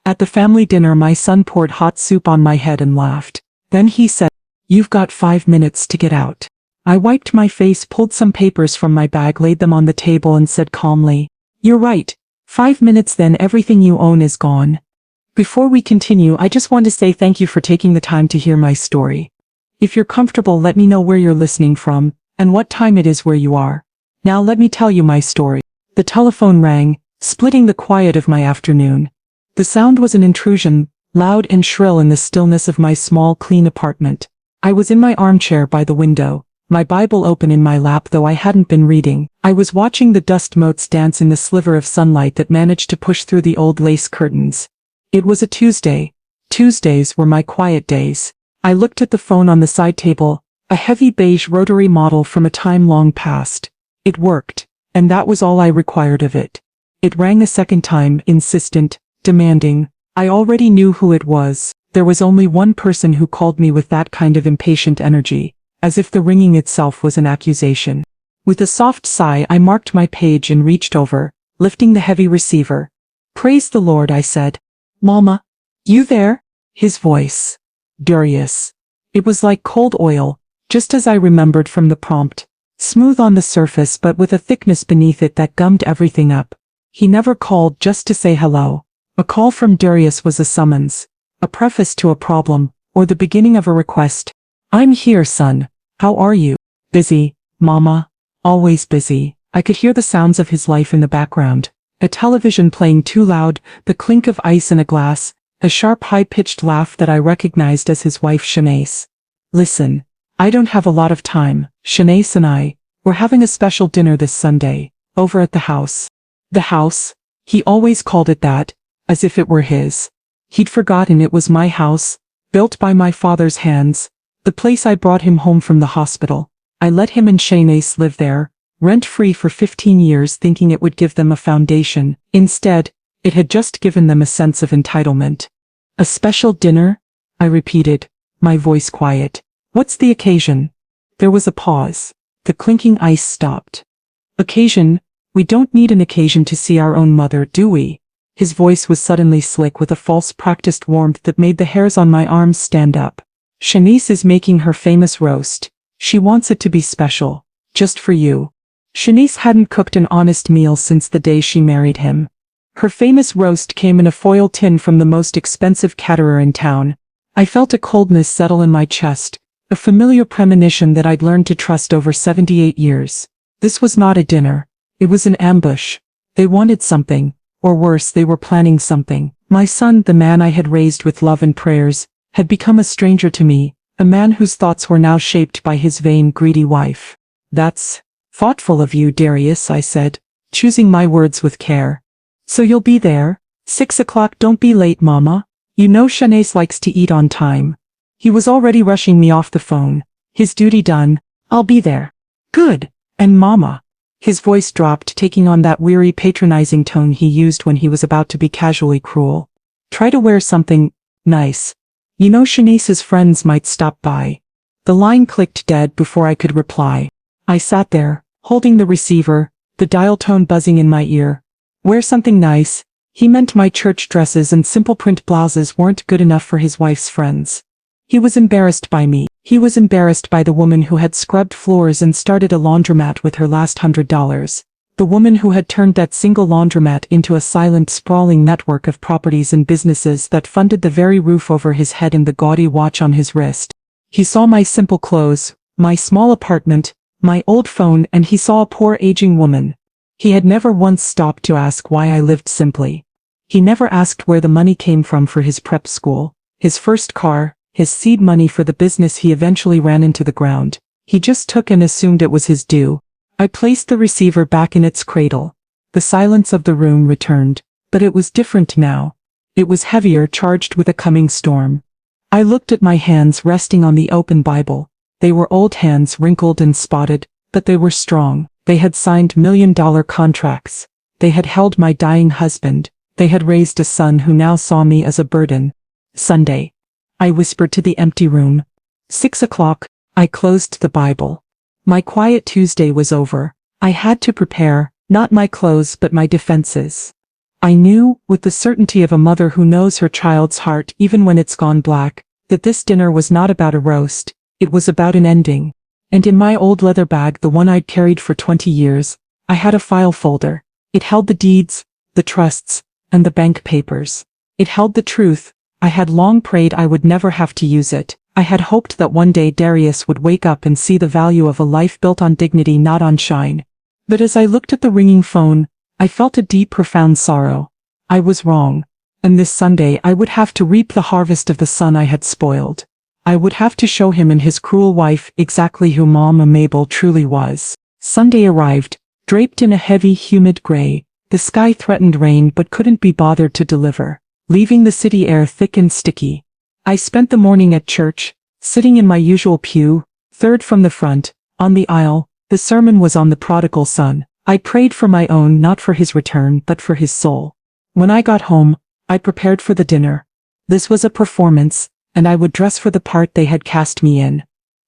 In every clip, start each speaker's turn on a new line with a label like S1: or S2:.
S1: At the family dinner, my son poured hot soup on my head and laughed. Then he said, "You've got 5 minutes to get out." I wiped my face, pulled some papers from my bag, laid them on the table and said calmly, "You're right. 5 minutes, then everything you own is gone." Before we continue, I just want to say thank you for taking the time to hear my story. If you're comfortable, let me know where you're listening from and what time it is where you are. Now let me tell you my story. The telephone rang, splitting the quiet of my afternoon. The sound was an intrusion, loud and shrill in the stillness of my small, clean apartment. I was in my armchair by the window, my Bible open in my lap, though I hadn't been reading. I was watching the dust motes dance in the sliver of sunlight that managed to push through the old lace curtains. It was a Tuesday. Tuesdays were my quiet days. I looked at the phone on the side table, a heavy beige rotary model from a time long past. It worked, and that was all I required of it. It rang a second time, insistent, demanding. I already knew who it was. There was only one person who called me with that kind of impatient energy, as if the ringing itself was an accusation. With a soft sigh, I marked my page and reached over, lifting the heavy receiver. "Praise the Lord," I said. "Mama? You there?" His voice. Darius. It was like cold oil, just as I remembered from the prompt. Smooth on the surface but with a thickness beneath it that gummed everything up. He never called just to say hello. A call from Darius was a summons, a preface to a problem, or the beginning of a request. "I'm here, son. How are you?" "Busy, Mama. Always busy." I could hear the sounds of his life in the background. A television playing too loud, the clink of ice in a glass, a sharp high-pitched laugh that I recognized as his wife Shanace. "Listen, I don't have a lot of time. Shanace and I, we're having a special dinner this Sunday, over at the house." The house? He always called it that, as if it were his. He'd forgotten it was my house, built by my father's hands, the place I brought him home from the hospital. I let him and Shanace live there, rent-free for 15 years, thinking it would give them a foundation. Instead, it had just given them a sense of entitlement. "A special dinner?" I repeated, my voice quiet. "What's the occasion?" There was a pause. The clinking ice stopped. "Occasion? We don't need an occasion to see our own mother, do we?" His voice was suddenly slick with a false practiced warmth that made the hairs on my arms stand up. "Shanice is making her famous roast. She wants it to be special. Just for you." Shanice hadn't cooked an honest meal since the day she married him. Her famous roast came in a foil tin from the most expensive caterer in town. I felt a coldness settle in my chest, a familiar premonition that I'd learned to trust over 78 years. This was not a dinner. It was an ambush. They wanted something, or worse, they were planning something. My son, the man I had raised with love and prayers, had become a stranger to me, a man whose thoughts were now shaped by his vain, greedy wife. "That's thoughtful of you, Darius," I said, choosing my words with care. "So you'll be there? 6 o'clock, don't be late, Mama. You know Shanace likes to eat on time." He was already rushing me off the phone. His duty done, "I'll be there." "Good. And Mama?" His voice dropped, taking on that weary, patronizing tone he used when he was about to be casually cruel. "Try to wear something nice. You know Shanice's friends might stop by." The line clicked dead before I could reply. I sat there, holding the receiver, the dial tone buzzing in my ear. Wear something nice. He meant my church dresses and simple print blouses weren't good enough for his wife's friends. He was embarrassed by me. He was embarrassed by the woman who had scrubbed floors and started a laundromat with her last $100. The woman who had turned that single laundromat into a silent, sprawling network of properties and businesses that funded the very roof over his head and the gaudy watch on his wrist. He saw my simple clothes, my small apartment, my old phone, and he saw a poor aging woman. He had never once stopped to ask why I lived simply. He never asked where the money came from for his prep school, his first car, his seed money for the business he eventually ran into the ground. He just took and assumed it was his due. I placed the receiver back in its cradle. The silence of the room returned, but it was different now. It was heavier, charged with a coming storm. I looked at my hands resting on the open Bible. They were old hands, wrinkled and spotted, but they were strong. They had signed million-dollar contracts. They had held my dying husband. They had raised a son who now saw me as a burden. "Sunday," I whispered to the empty room. 6 o'clock, I closed the Bible. My quiet Tuesday was over. I had to prepare, not my clothes but my defenses. I knew, with the certainty of a mother who knows her child's heart even when it's gone black, that this dinner was not about a roast, it was about an ending. And in my old leather bag, the one I'd carried for 20 years, I had a file folder. It held the deeds, the trusts, and the bank papers. It held the truth. I had long prayed I would never have to use it. I had hoped that one day Darius would wake up and see the value of a life built on dignity, not on shine. But as I looked at the ringing phone, I felt a deep, profound sorrow. I was wrong. And this Sunday I would have to reap the harvest of the son I had spoiled. I would have to show him and his cruel wife exactly who Mama Mabel truly was. Sunday arrived, draped in a heavy, humid gray. The sky threatened rain but couldn't be bothered to deliver, leaving the city air thick and sticky. I spent the morning at church, sitting in my usual pew, third from the front, on the aisle. The sermon was on the prodigal son. I prayed for my own, not for his return, but for his soul. When I got home, I prepared for the dinner. This was a performance, and I would dress for the part they had cast me in.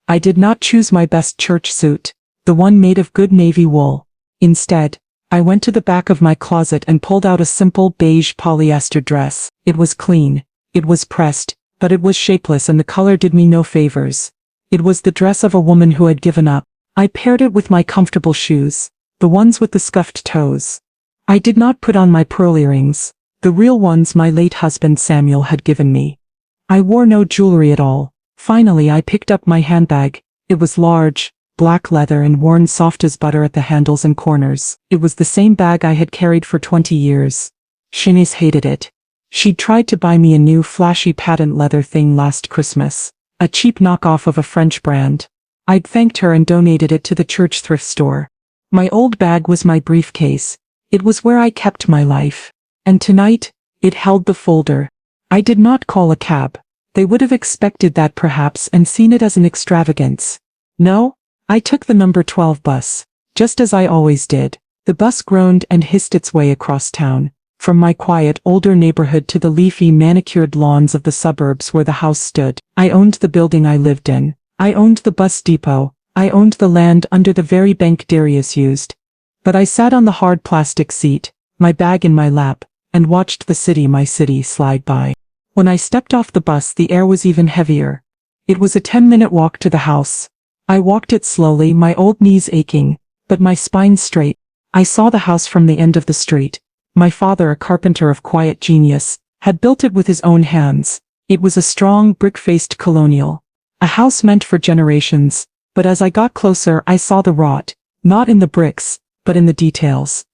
S1: I did not choose my best church suit, the one made of good navy wool. Instead, I went to the back of my closet and pulled out a simple beige polyester dress. It was clean, it was pressed, but it was shapeless and the color did me no favors. It was the dress of a woman who had given up. I paired it with my comfortable shoes, the ones with the scuffed toes. I did not put on my pearl earrings, the real ones my late husband Samuel had given me. I wore no jewelry at all. Finally I picked up my handbag. It was large, black leather and worn soft as butter at the handles and corners. It was the same bag I had carried for 20 years. Shanice hated it. She'd tried to buy me a new flashy patent leather thing last Christmas, a cheap knockoff of a French brand. I'd thanked her and donated it to the church thrift store. My old bag was my briefcase. It was where I kept my life. And tonight, it held the folder. I did not call a cab. They would have expected that perhaps and seen it as an extravagance. No, I took the number 12 bus, just as I always did. The bus groaned and hissed its way across town, from my quiet older neighborhood to the leafy manicured lawns of the suburbs where the house stood. I owned the building I lived in. I owned the bus depot. I owned the land under the very bank Darius used. But I sat on the hard plastic seat, my bag in my lap, and watched my city slide by. When I stepped off the bus, the air was even heavier. It was a 10-minute walk to the house. I walked it slowly, my old knees aching, but my spine straight. I saw the house from the end of the street. My father, a carpenter of quiet genius, had built it with his own hands. It was a strong, brick-faced colonial. A house meant for generations, but as I got closer I saw the rot, not in the bricks, but in the details.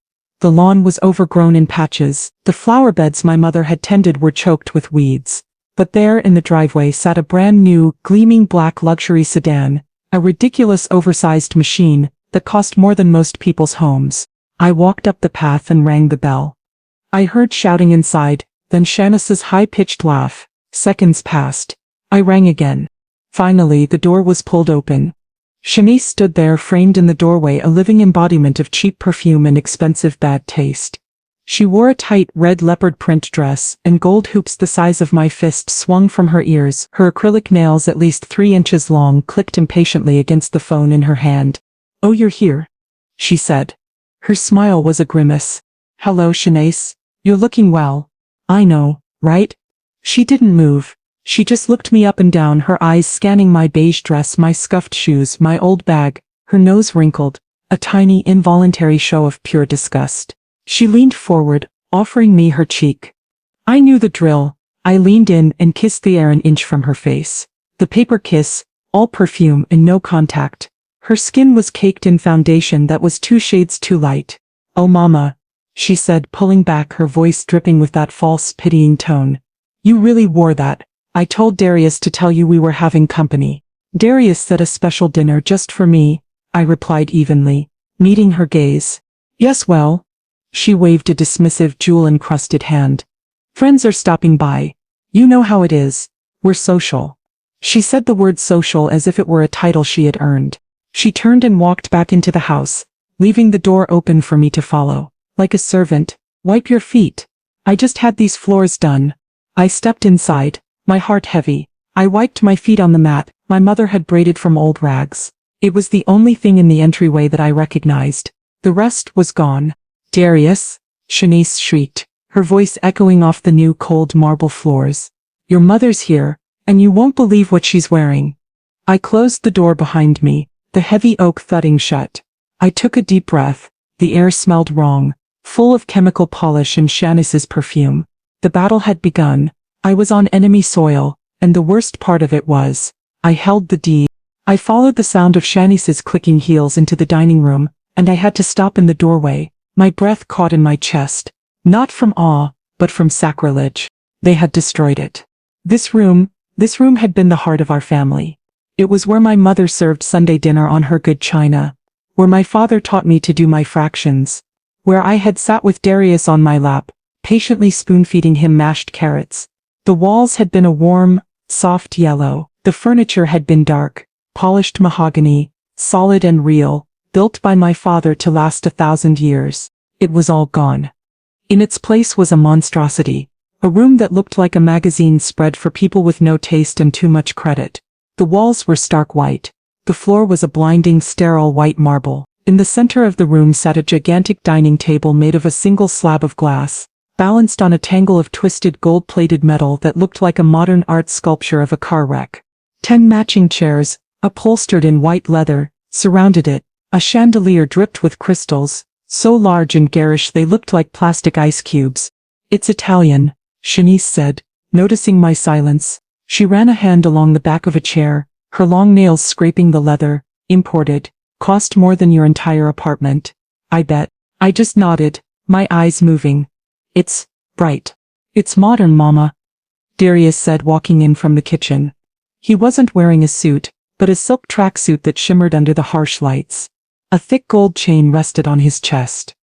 S1: The lawn was overgrown in patches. The flower beds my mother had tended were choked with weeds. But there in the driveway sat a brand new, gleaming black luxury sedan, a ridiculous oversized machine that cost more than most people's homes. I walked up the path and rang the bell. I heard shouting inside, then Shanice's high-pitched laugh. Seconds passed. I rang again. Finally, the door was pulled open. Shanice stood there, framed in the doorway, a living embodiment of cheap perfume and expensive bad taste. She wore a tight red leopard print dress, and gold hoops the size of my fist swung from her ears. Her acrylic nails, at least 3 inches long, clicked impatiently against the phone in her hand. "Oh, you're here," she said. Her smile was a grimace. "Hello, Shanice. You're looking well. I know, right?" She didn't move. She just looked me up and down, her eyes scanning my beige dress, my scuffed shoes, my old bag, her nose wrinkled, a tiny involuntary show of pure disgust. She leaned forward, offering me her cheek. I knew the drill. I leaned in and kissed the air an inch from her face. The paper kiss, all perfume and no contact. Her skin was caked in foundation that was 2 shades too light. "Oh, Mama," she said, pulling back, her voice dripping with that false, pitying tone. "You really wore that. I told Darius to tell you we were having company." "Darius said a special dinner just for me," I replied evenly, meeting her gaze. "Yes, well." She waved a dismissive, jewel-encrusted hand. "Friends are stopping by. You know how it is. We're social." She said the word social as if it were a title she had earned. She turned and walked back into the house, leaving the door open for me to follow. Like a servant, "Wipe your feet. I just had these floors done." I stepped inside, my heart heavy. I wiped my feet on the mat my mother had braided from old rags. It was the only thing in the entryway that I recognized. The rest was gone. "Darius!" Shanice shrieked, her voice echoing off the new cold marble floors. Your mother's here, and you won't believe what she's wearing. I closed the door behind me, the heavy oak thudding shut. I took a deep breath. The air smelled wrong, full of chemical polish and Shanice's perfume. The battle had begun. I was on enemy soil, and the worst part of it was, I held the deed. I followed the sound of Shanice's clicking heels into the dining room, and I had to stop in the doorway, my breath caught in my chest. Not from awe, but from sacrilege. They had destroyed it. This room had been the heart of our family. It was where my mother served Sunday dinner on her good china, where my father taught me to do my fractions, where I had sat with Darius on my lap, patiently spoon-feeding him mashed carrots. The walls had been a warm, soft yellow. The furniture had been dark, polished mahogany, solid and real, built by my father to last 1,000 years. It was all gone. In its place was a monstrosity, a room that looked like a magazine spread for people with no taste and too much credit. The walls were stark white. The floor was a blinding, sterile white marble. In the center of the room sat a gigantic dining table made of a single slab of glass, balanced on a tangle of twisted gold-plated metal that looked like a modern art sculpture of a car wreck. 10 matching chairs, upholstered in white leather, surrounded it. A chandelier dripped with crystals, so large and garish they looked like plastic ice cubes. It's Italian, Shanice said, noticing my silence. She ran a hand along the back of a chair, her long nails scraping the leather. Imported. Cost more than your entire apartment. I bet. I just nodded, my eyes moving. It's bright. It's modern, Mama, Darius said, walking in from the kitchen. He wasn't wearing a suit, but a silk tracksuit that shimmered under the harsh lights. A thick gold chain rested on his chest.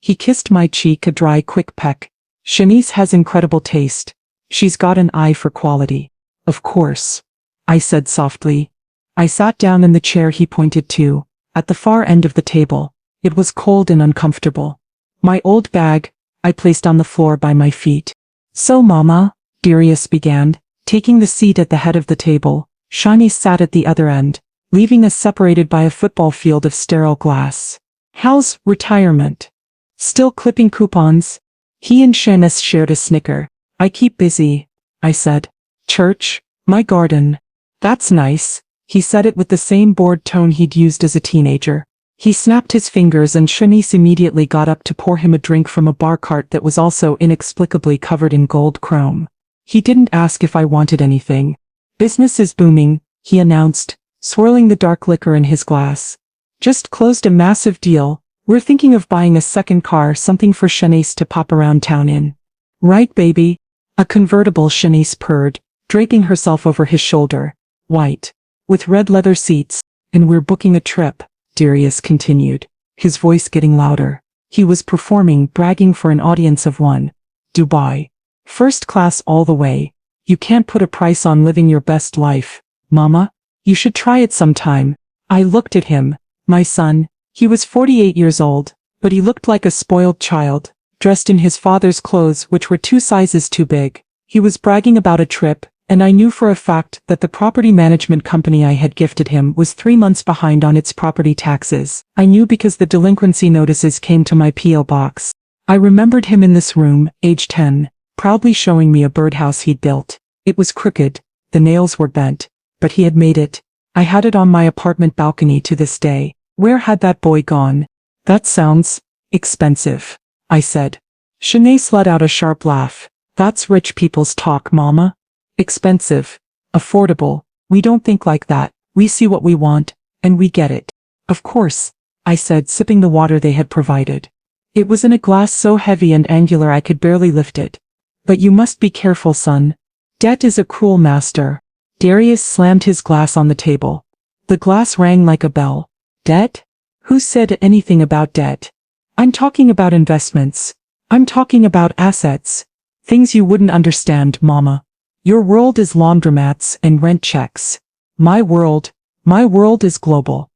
S1: He kissed my cheek, a dry, quick peck. Shanice has incredible taste. She's got an eye for quality. Of course, I said softly. I sat down in the chair he pointed to, at the far end of the table. It was cold and uncomfortable. My old bag, I placed on the floor by my feet. So, Mama, Darius began, taking the seat at the head of the table. Shanice sat at the other end, leaving us separated by a football field of sterile glass. How's retirement? Still clipping coupons? He and Shanice shared a snicker. I keep busy, I said. Church, my garden. That's nice. He said it with the same bored tone he'd used as a teenager. He snapped his fingers and Shanice immediately got up to pour him a drink from a bar cart that was also inexplicably covered in gold chrome. He didn't ask if I wanted anything. Business is booming, he announced, swirling the dark liquor in his glass. Just closed a massive deal. We're thinking of buying a second car, something for Shanice to pop around town in. Right, baby? A convertible, Shanice purred, draping herself over his shoulder. White. With red leather seats. And we're booking a trip, Darius continued, his voice getting louder. He was performing, bragging for an audience of one. Dubai. First class all the way. You can't put a price on living your best life, Mama. You should try it sometime. I looked at him. My son. He was 48 years old, but he looked like a spoiled child, dressed in his father's clothes which were 2 sizes too big. He was bragging about a trip, and I knew for a fact that the property management company I had gifted him was 3 months behind on its property taxes. I knew because the delinquency notices came to my P.O. box. I remembered him in this room, age 10, proudly showing me a birdhouse he'd built. It was crooked, the nails were bent, but he had made it. I had it on my apartment balcony to this day. Where had that boy gone? That sounds expensive, I said. Shanae let out a sharp laugh. That's rich people's talk, Mama. Expensive. Affordable. We don't think like that. We see what we want, and we get it. Of course, I said, sipping the water they had provided. It was in a glass so heavy and angular I could barely lift it. But you must be careful, son. Debt is a cruel master. Darius slammed his glass on the table. The glass rang like a bell. Debt? Who said anything about debt? I'm talking about investments. I'm talking about assets. Things you wouldn't understand, Mama. Your world is laundromats and rent checks. My world is global.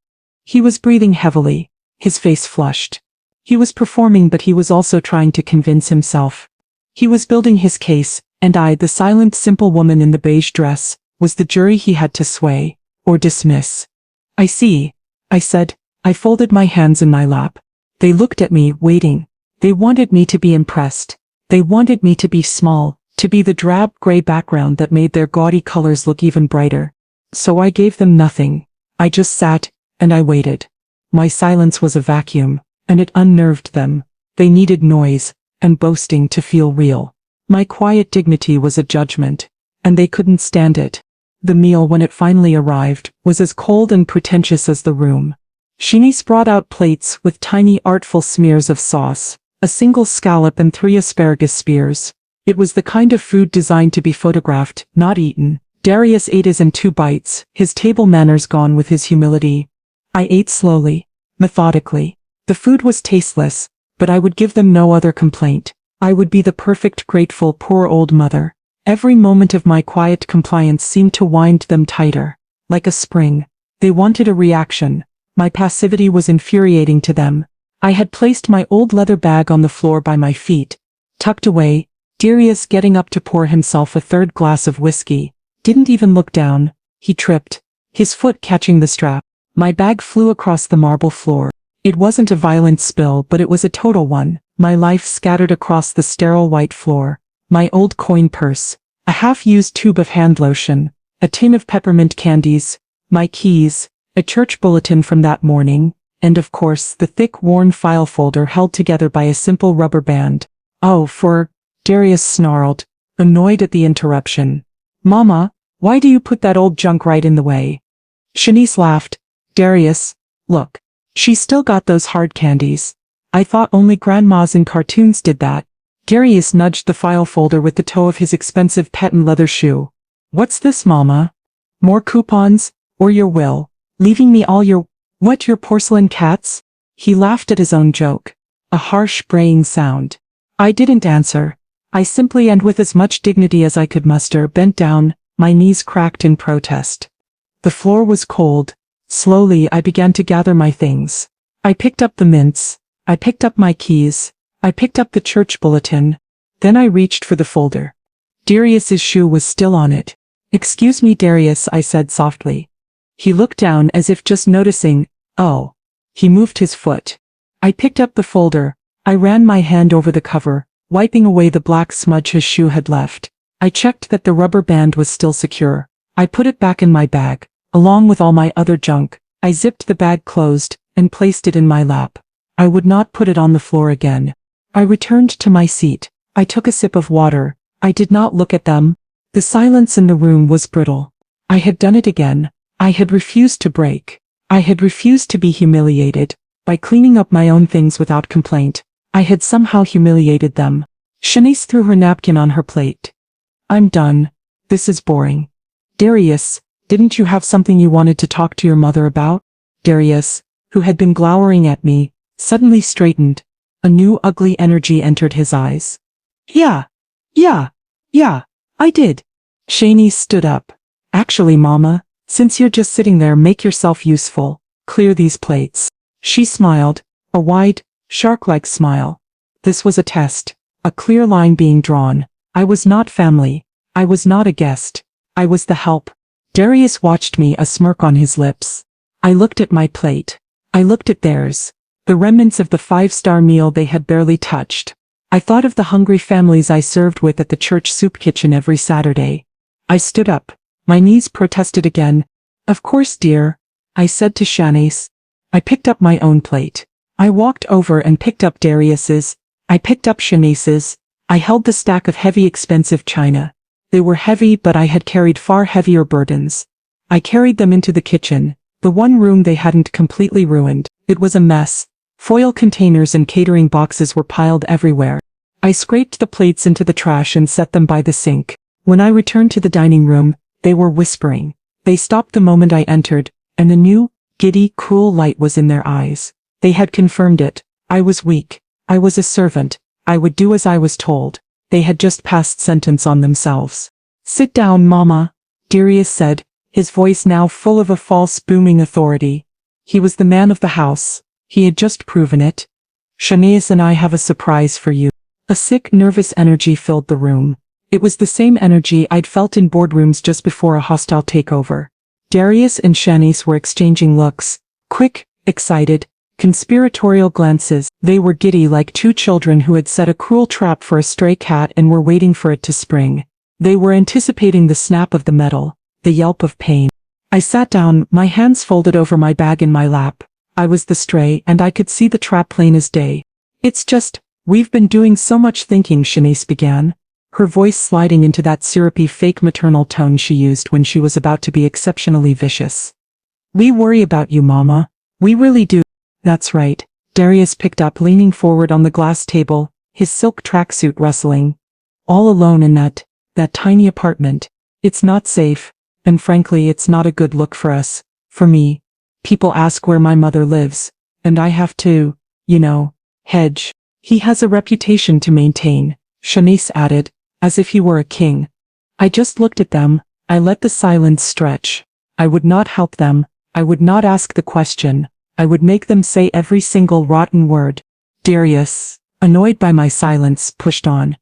S1: He was breathing heavily, his face flushed. He was performing, but he was also trying to convince himself. He was building his case, and I, the silent, simple woman in the beige dress, was the jury he had to sway or dismiss. I see, I said. I folded my hands in my lap. They looked at me, waiting. They wanted me to be impressed. They wanted me to be small, to be the drab gray background that made their gaudy colors look even brighter. So I gave them nothing. I just sat, and I waited. My silence was a vacuum, and it unnerved them. They needed noise and boasting to feel real. My quiet dignity was a judgment, and they couldn't stand it. The meal, when it finally arrived, was as cold and pretentious as the room. Shanice brought out plates with tiny artful smears of sauce, a single scallop and 3 asparagus spears. It was the kind of food designed to be photographed, not eaten. Darius ate his in 2 bites, his table manners gone with his humility. I ate slowly, methodically. The food was tasteless, but I would give them no other complaint. I would be the perfect, grateful, poor old mother. Every moment of my quiet compliance seemed to wind them tighter. Like a spring. They wanted a reaction. My passivity was infuriating to them. I had placed my old leather bag on the floor by my feet. Tucked away, Darius, getting up to pour himself a 3rd glass of whiskey, didn't even look down. He tripped, his foot catching the strap. My bag flew across the marble floor. It wasn't a violent spill, but it was a total one. My life scattered across the sterile white floor. My old coin purse, a half-used tube of hand lotion, a tin of peppermint candies, my keys, a church bulletin from that morning, and of course the thick worn file folder held together by a simple rubber band. "Oh, Darius snarled, annoyed at the interruption. "Mama, why do you put that old junk right in the way?" Shanice laughed. "Darius, look. She's still got those hard candies. I thought only grandmas in cartoons did that." Darius nudged the file folder with the toe of his expensive patent leather shoe. "What's this, Mama? More coupons? Or your will? Leaving me all your porcelain cats?" He laughed at his own joke. A harsh, braying sound. I didn't answer. I simply, and with as much dignity as I could muster, bent down, my knees cracked in protest. The floor was cold. Slowly I began to gather my things. I picked up the mints. I picked up my keys. I picked up the church bulletin. Then I reached for the folder. Darius's shoe was still on it. "Excuse me, Darius," I said softly. He looked down as if just noticing. "Oh." He moved his foot. I picked up the folder. I ran my hand over the cover, wiping away the black smudge his shoe had left. I checked that the rubber band was still secure. I put it back in my bag, along with all my other junk. I zipped the bag closed, and placed it in my lap. I would not put it on the floor again. I returned to my seat. I took a sip of water. I did not look at them. The silence in the room was brittle. I had done it again. I had refused to break. I had refused to be humiliated. By cleaning up my own things without complaint, I had somehow humiliated them. Shanice threw her napkin on her plate. "I'm done. This is boring." "Darius, didn't you have something you wanted to talk to your mother about?" Darius, who had been glowering at me, suddenly straightened. A new ugly energy entered his eyes. Yeah, I did." Shanice stood up. "Actually, Mama, since you're just sitting there, make yourself useful. Clear these plates." She smiled, a wide, shark-like smile. This was a test, a clear line being drawn. I was not family. I was not a guest. I was the help. Darius watched me, a smirk on his lips. I looked at my plate. I looked at theirs. The remnants of the 5-star meal they had barely touched. I thought of the hungry families I served with at the church soup kitchen every Saturday. I stood up. My knees protested again. "Of course, dear," I said to Shanice. I picked up my own plate. I walked over and picked up Darius's. I picked up Shanice's. I held the stack of heavy, expensive china. They were heavy, but I had carried far heavier burdens. I carried them into the kitchen, the one room they hadn't completely ruined. It was a mess. Foil containers and catering boxes were piled everywhere. I scraped the plates into the trash and set them by the sink. When I returned to the dining room, they were whispering. They stopped the moment I entered, and a new, giddy, cruel light was in their eyes. They had confirmed it. I was weak. I was a servant. I would do as I was told. They had just passed sentence on themselves. "Sit down, Mama," Darius said, his voice now full of a false, booming authority. He was the man of the house. He had just proven it. "Shanice and I have a surprise for you." A sick, nervous energy filled the room. It was the same energy I'd felt in boardrooms just before a hostile takeover. Darius and Shanice were exchanging looks, quick, excited, Conspiratorial glances. They were giddy like two children who had set a cruel trap for a stray cat and were waiting for it to spring. They were anticipating the snap of the metal, the yelp of pain. I sat down, my hands folded over my bag in my lap. I was the stray, and I could see the trap plain as day. It's just, we've been doing so much thinking, Shanice began, her voice sliding into that syrupy fake maternal tone she used when she was about to be exceptionally vicious. We worry about you, Mama. We really do. That's right. Darius picked up, leaning forward on the glass table, his silk tracksuit rustling. All alone in that tiny apartment. It's not safe, and frankly it's not a good look for us, for me. People ask where my mother lives, and I have to, hedge. He has a reputation to maintain, Shanice added, as if he were a king. I just looked at them, I let the silence stretch. I would not help them, I would not ask the question, I would make them say every single rotten word. Darius, annoyed by my silence, pushed on.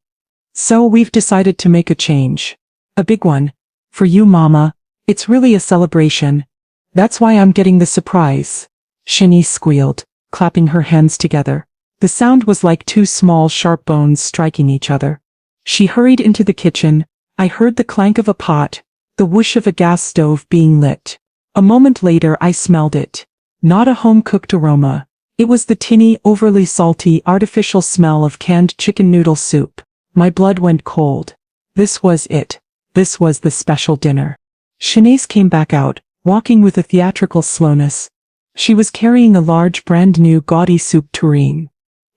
S1: So we've decided to make a change. A big one. For you, Mama. It's really a celebration. That's why I'm getting the surprise. Shanice squealed, clapping her hands together. The sound was like two small sharp bones striking each other. She hurried into the kitchen. I heard the clank of a pot, the whoosh of a gas stove being lit. A moment later I smelled it. Not a home-cooked aroma. It was the tinny, overly salty, artificial smell of canned chicken noodle soup. My blood went cold. This was it. This was the special dinner. Shanice came back out, walking with a theatrical slowness. She was carrying a large brand-new gaudy soup tureen.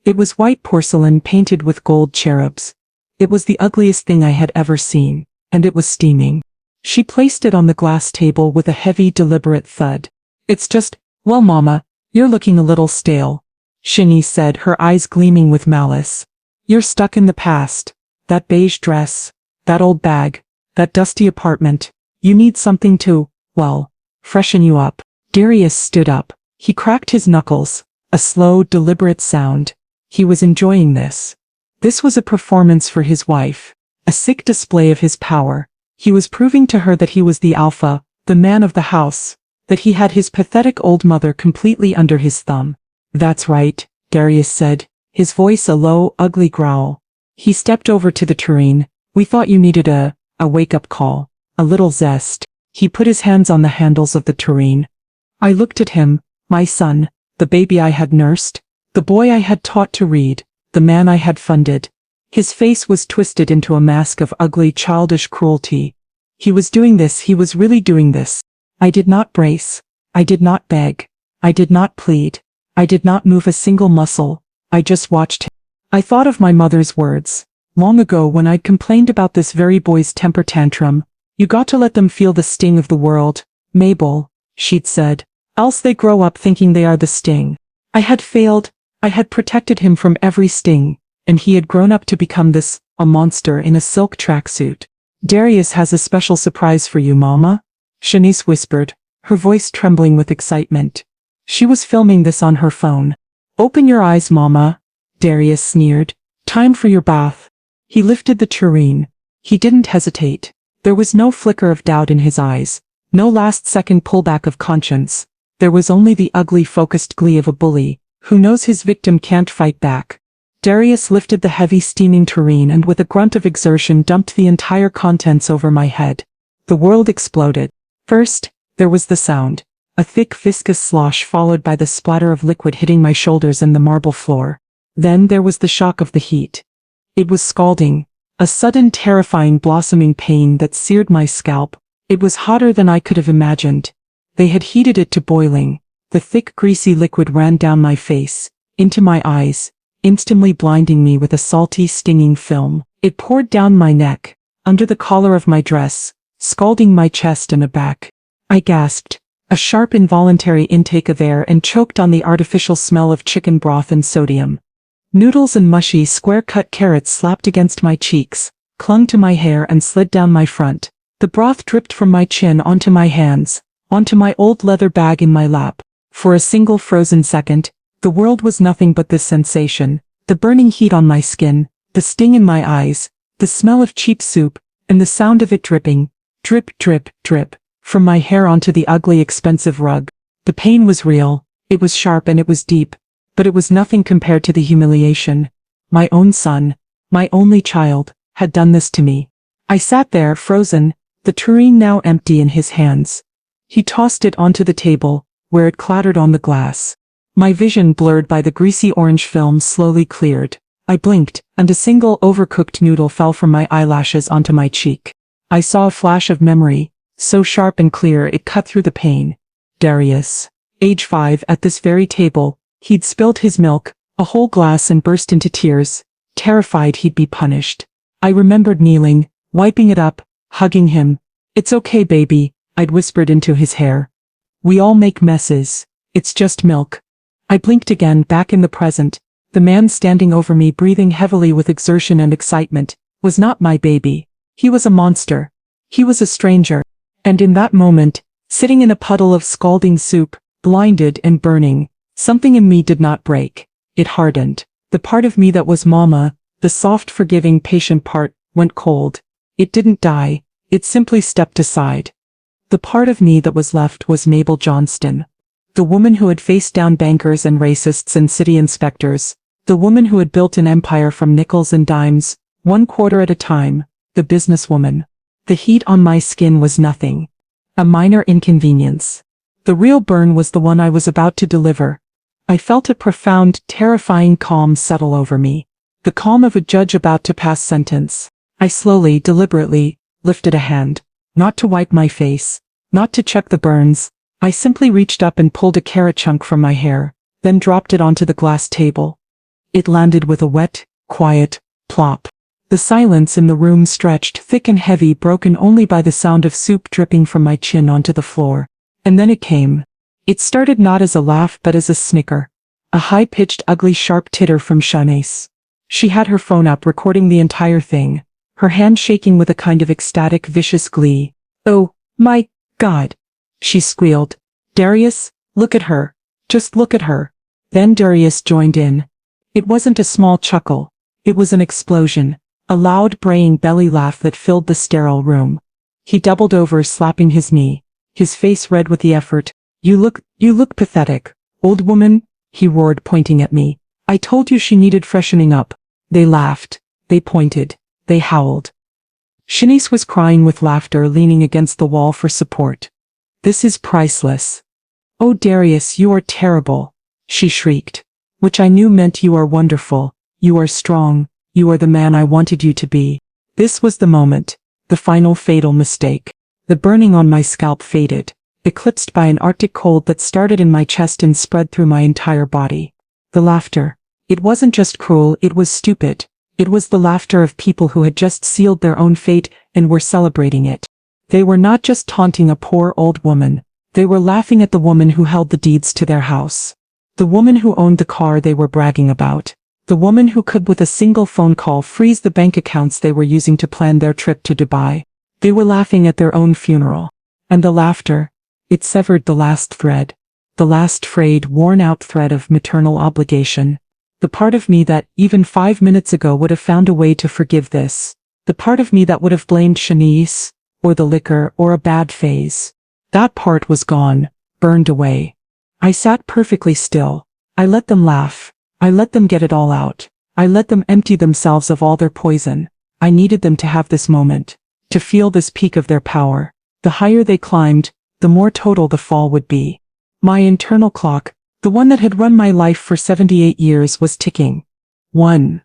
S1: It was white porcelain painted with gold cherubs. It was the ugliest thing I had ever seen, and it was steaming. She placed it on the glass table with a heavy, deliberate thud. It's just, well, Mama, you're looking a little stale, Shanice said, her eyes gleaming with malice. You're stuck in the past. That beige dress, that old bag, that dusty apartment. You need something to, well, freshen you up. Darius stood up. He cracked his knuckles, a slow, deliberate sound. He was enjoying this. This was a performance for his wife, a sick display of his power. He was proving to her that he was the alpha, the man of the house, that he had his pathetic old mother completely under his thumb. That's right, Darius said, his voice a low, ugly growl. He stepped over to the tureen. We thought you needed a wake-up call, a little zest. He put his hands on the handles of the tureen. I looked at him, my son, the baby I had nursed, the boy I had taught to read, the man I had funded. His face was twisted into a mask of ugly, childish cruelty. He was doing this, he was really doing this. I did not brace. I did not beg. I did not plead. I did not move a single muscle. I just watched him. I thought of my mother's words. Long ago when I'd complained about this very boy's temper tantrum. You got to let them feel the sting of the world, Mabel, she'd said. Else they grow up thinking they are the sting. I had failed. I had protected him from every sting, and he had grown up to become this, a monster in a silk tracksuit. Darius has a special surprise for you, Mama, Shanice whispered, her voice trembling with excitement. She was filming this on her phone. Open your eyes, Mama, Darius sneered. Time for your bath. He lifted the tureen. He didn't hesitate. There was no flicker of doubt in his eyes, no last-second pullback of conscience. There was only the ugly, focused glee of a bully who knows his victim can't fight back. Darius lifted the heavy, steaming tureen and with a grunt of exertion dumped the entire contents over my head. The world exploded. First, there was the sound, a thick, viscous slosh followed by the splatter of liquid hitting my shoulders and the marble floor. Then there was the shock of the heat. It was scalding, a sudden, terrifying, blossoming pain that seared my scalp. It was hotter than I could have imagined. They had heated it to boiling. The thick, greasy liquid ran down my face, into my eyes, instantly blinding me with a salty, stinging film. It poured down my neck, under the collar of my dress, scalding my chest and back. I gasped, a sharp, involuntary intake of air, and choked on the artificial smell of chicken broth and sodium. Noodles and mushy, square-cut carrots slapped against my cheeks, clung to my hair and slid down my front. The broth dripped from my chin onto my hands, onto my old leather bag in my lap. For a single frozen second, the world was nothing but this sensation, the burning heat on my skin, the sting in my eyes, the smell of cheap soup, and the sound of it dripping, drip, drip, drip, from my hair onto the ugly, expensive rug. The pain was real. It was sharp and it was deep, but it was nothing compared to the humiliation. My own son, my only child, had done this to me. I sat there, frozen, the tureen now empty in his hands. He tossed it onto the table, where it clattered on the glass. My vision, blurred by the greasy orange film, slowly cleared. I blinked, and a single overcooked noodle fell from my eyelashes onto my cheek. I saw a flash of memory, so sharp and clear it cut through the pain. Darius, age 5, at this very table, he'd spilled his milk, a whole glass, and burst into tears, terrified he'd be punished. I remembered kneeling, wiping it up, hugging him. "It's okay, baby," I'd whispered into his hair. "We all make messes. It's just milk." I blinked again, back in the present. The man standing over me, breathing heavily with exertion and excitement, was not my baby. He was a monster. He was a stranger. And in that moment, sitting in a puddle of scalding soup, blinded and burning, something in me did not break. It hardened. The part of me that was Mama, the soft, forgiving, patient part, went cold. It didn't die. It simply stepped aside. The part of me that was left was Mabel Johnston. The woman who had faced down bankers and racists and city inspectors. The woman who had built an empire from nickels and dimes, 1/4 at a time. The businesswoman. The heat on my skin was nothing. A minor inconvenience. The real burn was the one I was about to deliver. I felt a profound, terrifying calm settle over me. The calm of a judge about to pass sentence. I slowly, deliberately, lifted a hand. Not to wipe my face. Not to check the burns. I simply reached up and pulled a carrot chunk from my hair, then dropped it onto the glass table. It landed with a wet, quiet plop. The silence in the room stretched thick and heavy, broken only by the sound of soup dripping from my chin onto the floor. And then it came. It started not as a laugh but as a snicker. A high-pitched, ugly, sharp titter from Shanice. She had her phone up, recording the entire thing, her hand shaking with a kind of ecstatic, vicious glee. "Oh, my God," she squealed. "Darius, look at her. Just look at her." Then Darius joined in. It wasn't a small chuckle. It was an explosion. A loud, braying belly laugh that filled the sterile room. He doubled over, slapping his knee, his face red with the effort. You look pathetic, old woman," he roared, pointing at me. "I told you she needed freshening up." They laughed. They pointed. They howled. Shanice was crying with laughter, leaning against the wall for support. "This is priceless." "Oh, Darius, you are terrible," she shrieked. Which I knew meant you are wonderful, you are strong, you are the man I wanted you to be. This was the moment, the final fatal mistake. The burning on my scalp faded, eclipsed by an arctic cold that started in my chest and spread through my entire body. The laughter. It wasn't just cruel, it was stupid. It was the laughter of people who had just sealed their own fate and were celebrating it. They were not just taunting a poor old woman. They were laughing at the woman who held the deeds to their house. The woman who owned the car they were bragging about. The woman who could with a single phone call freeze the bank accounts they were using to plan their trip to Dubai. They were laughing at their own funeral. And the laughter, it severed the last thread. The last frayed, worn-out thread of maternal obligation. The part of me that, even 5 minutes ago, would have found a way to forgive this. The part of me that would have blamed Shanice, or the liquor, or a bad phase. That part was gone, burned away. I sat perfectly still. I let them laugh. I let them get it all out. I let them empty themselves of all their poison. I needed them to have this moment, to feel this peak of their power. The higher they climbed, the more total the fall would be. My internal clock, the one that had run my life for 78 years, was ticking. 1.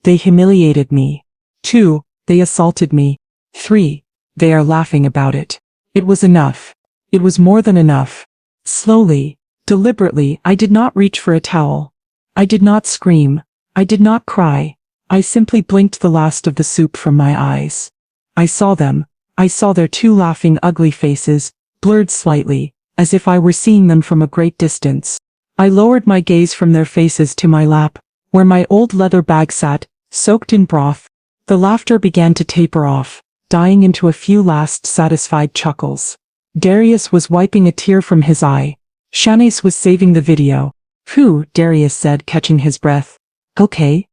S1: They humiliated me. 2. They assaulted me. 3. They are laughing about it. It was enough. It was more than enough. Slowly, deliberately, I did not reach for a towel. I did not scream. I did not cry. I simply blinked the last of the soup from my eyes. I saw them. I saw their 2 laughing, ugly faces, blurred slightly, as if I were seeing them from a great distance. I lowered my gaze from their faces to my lap, where my old leather bag sat, soaked in broth. The laughter began to taper off, dying into a few last satisfied chuckles. Darius was wiping a tear from his eye. Shanice was saving the video. "Phew," Darius said, catching his breath. Okay,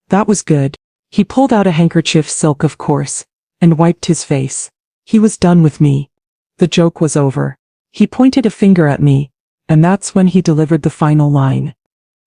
S1: that was good." He pulled out a handkerchief, silk of course, and wiped his face. He was done with me. The joke was over. He pointed a finger at me. And that's when he delivered the final line.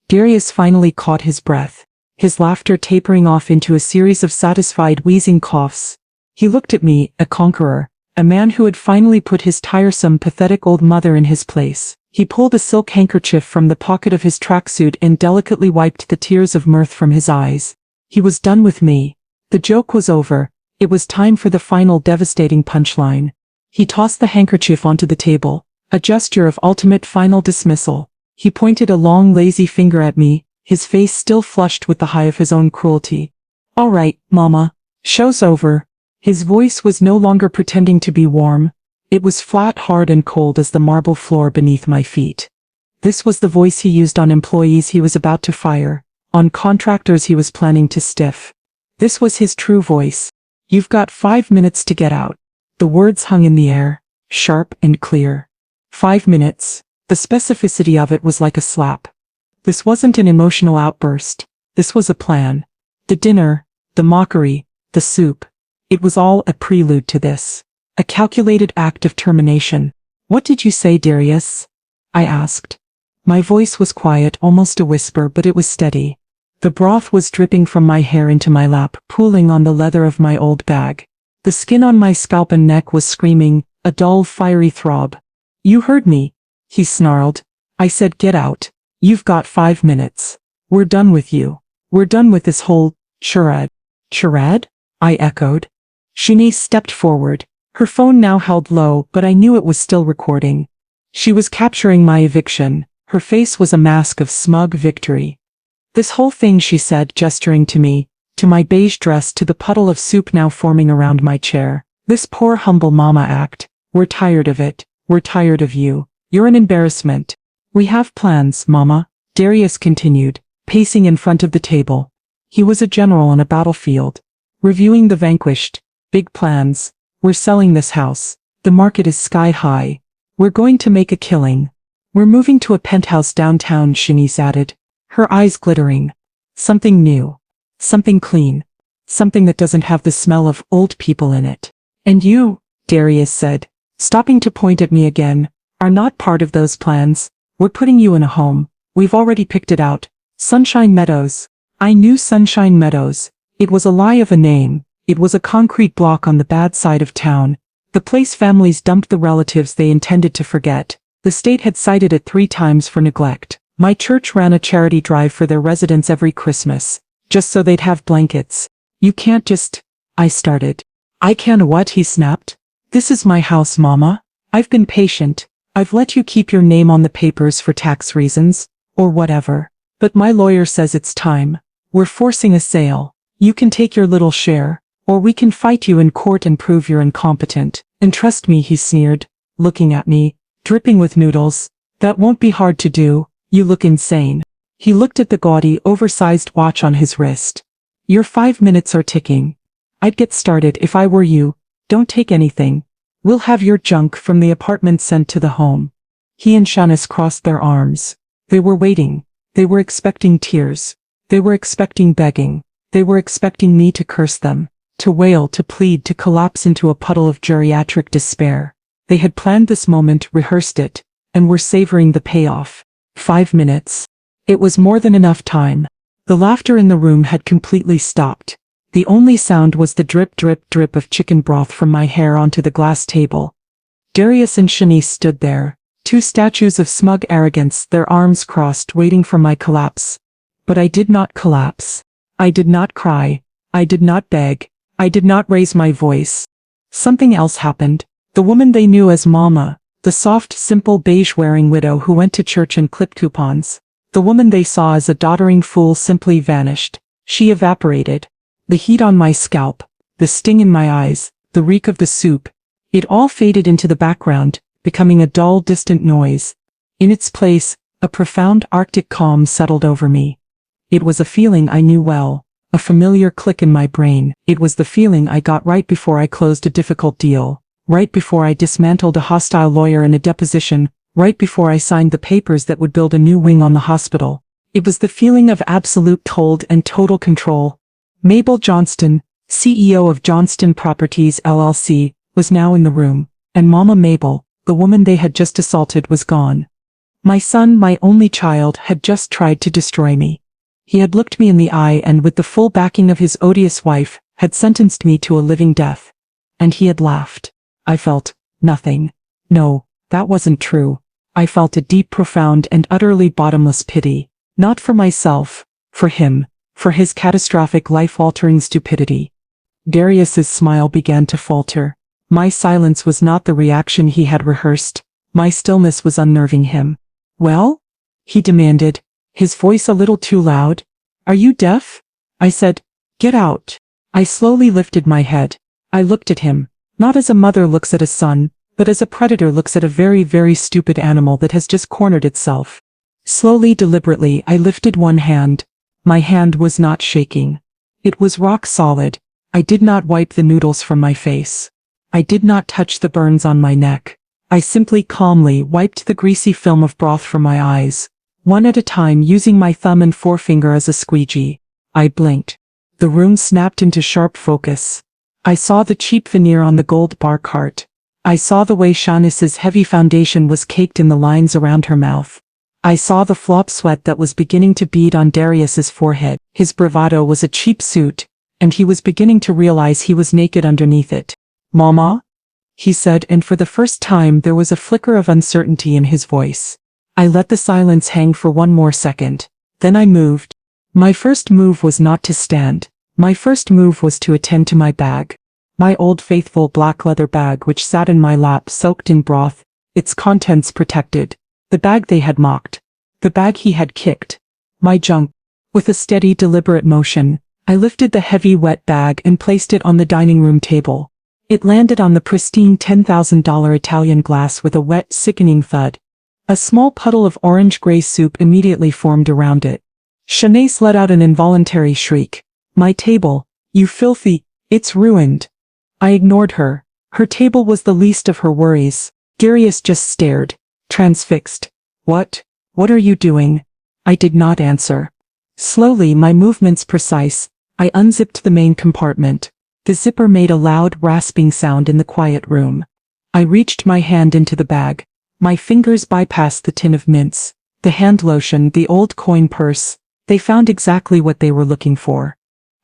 S1: Darius finally caught his breath, his laughter tapering off into a series of satisfied wheezing coughs. He looked at me, a conqueror, a man who had finally put his tiresome, pathetic old mother in his place. He pulled a silk handkerchief from the pocket of his tracksuit and delicately wiped the tears of mirth from his eyes. He was done with me. The joke was over. It was time for the final devastating punchline. He tossed the handkerchief onto the table, a gesture of ultimate final dismissal. He pointed a long lazy finger at me, his face still flushed with the high of his own cruelty. "All right, Mama. Show's over." His voice was no longer pretending to be warm. It was flat, hard and cold as the marble floor beneath my feet. This was the voice he used on employees he was about to fire, on contractors he was planning to stiff. This was his true voice. "You've got 5 minutes to get out." The words hung in the air, sharp and clear. 5 minutes. The specificity of it was like a slap. This wasn't an emotional outburst. This was a plan. The dinner, the mockery, the soup. It was all a prelude to this. A calculated act of termination. "What did you say, Darius?" I asked. My voice was quiet, almost a whisper, but it was steady. The broth was dripping from my hair into my lap, pooling on the leather of my old bag. The skin on my scalp and neck was screaming, a dull, fiery throb. "You heard me," he snarled. "I said get out. You've got 5 minutes. We're done with you. We're done with this whole charade." "Charade?" I echoed. Shanice stepped forward. Her phone now held low, but I knew it was still recording. She was capturing my eviction. Her face was a mask of smug victory. "This whole thing," she said, gesturing to me, to my beige dress, to the puddle of soup now forming around my chair. "This poor humble mama act. We're tired of it. We're tired of you. You're an embarrassment." "We have plans, Mama," Darius continued, pacing in front of the table. He was a general on a battlefield, reviewing the vanquished. "Big plans. We're selling this house. The market is sky high. We're going to make a killing. We're moving to a penthouse downtown," Shanice added, her eyes glittering. "Something new. Something clean. Something that doesn't have the smell of old people in it. And you," Darius said, stopping to point at me again, "are not part of those plans. We're putting you in a home. We've already picked it out. Sunshine Meadows." I knew Sunshine Meadows. It was a lie of a name. It was a concrete block on the bad side of town. The place families dumped the relatives they intended to forget. The state had cited it 3 times for neglect. My church ran a charity drive for their residents every Christmas, just so they'd have blankets. "You can't just..." I started. "I can what?" he snapped. "This is my house, Mama. I've been patient. I've let you keep your name on the papers for tax reasons, or whatever. But my lawyer says it's time. We're forcing a sale. You can take your little share, or we can fight you in court and prove you're incompetent. And trust me," he sneered, looking at me, dripping with noodles. "That won't be hard to do. You look insane." He looked at the gaudy, oversized watch on his wrist. "Your 5 minutes are ticking. I'd get started if I were you. Don't take anything. We'll have your junk from the apartment sent to the home." He and Shanice crossed their arms. They were waiting. They were expecting tears. They were expecting begging. They were expecting me to curse them, to wail, to plead, to collapse into a puddle of geriatric despair. They had planned this moment, rehearsed it, and were savoring the payoff. 5 minutes. It was more than enough time. The laughter in the room had completely stopped. The only sound was the drip, drip, drip of chicken broth from my hair onto the glass table. Darius and Shanice stood there, 2 statues of smug arrogance, their arms crossed, waiting for my collapse. But I did not collapse. I did not cry. I did not beg. I did not raise my voice. Something else happened. The woman they knew as Mama, the soft, simple, beige-wearing widow who went to church and clipped coupons. The woman they saw as a doddering fool simply vanished. She evaporated. The heat on my scalp, the sting in my eyes, the reek of the soup. It all faded into the background, becoming a dull, distant noise. In its place, a profound Arctic calm settled over me. It was a feeling I knew well, a familiar click in my brain. It was the feeling I got right before I closed a difficult deal, right before I dismantled a hostile lawyer in a deposition, right before I signed the papers that would build a new wing on the hospital. It was the feeling of absolute cold and total control. Mabel Johnston, CEO of Johnston Properties LLC, was now in the room, and Mama Mabel, the woman they had just assaulted, was gone. My son, my only child, had just tried to destroy me. He had looked me in the eye and, with the full backing of his odious wife, had sentenced me to a living death. And he had laughed. I felt nothing. No, that wasn't true. I felt a deep, profound, and utterly bottomless pity. Not for myself, for him, for his catastrophic, life-altering stupidity. Darius's smile began to falter. My silence was not the reaction he had rehearsed. My stillness was unnerving him. "Well?" he demanded, his voice a little too loud. "Are you deaf?" I said, "Get out." I slowly lifted my head. I looked at him, not as a mother looks at a son, but as a predator looks at a very, very stupid animal that has just cornered itself. Slowly, deliberately, I lifted one hand. My hand was not shaking. It was rock solid. I did not wipe the noodles from my face. I did not touch the burns on my neck. I simply calmly wiped the greasy film of broth from my eyes, one at a time, using my thumb and forefinger as a squeegee. I blinked. The room snapped into sharp focus. I saw the cheap veneer on the gold bar cart. I saw the way Shanice's heavy foundation was caked in the lines around her mouth. I saw the flop sweat that was beginning to bead on Darius's forehead. His bravado was a cheap suit, and he was beginning to realize he was naked underneath it. "Mama?" he said, and for the first time there was a flicker of uncertainty in his voice. I let the silence hang for one more second. Then I moved. My first move was not to stand. My first move was to attend to my bag. My old faithful black leather bag, which sat in my lap soaked in broth, its contents protected. The bag they had mocked. The bag he had kicked. My junk. With a steady, deliberate motion, I lifted the heavy, wet bag and placed it on the dining room table. It landed on the pristine $10,000 Italian glass with a wet, sickening thud. A small puddle of orange-gray soup immediately formed around it. Shanice let out an involuntary shriek. "My table, you filthy, it's ruined." I ignored her. Her table was the least of her worries. Darius just stared, transfixed. What are you doing?" I did not answer. Slowly, my movements precise, I unzipped the main compartment. The zipper made a loud, rasping sound in the quiet room. I reached my hand into the bag. My fingers bypassed the tin of mints, the hand lotion, the old coin purse. They found exactly what they were looking for.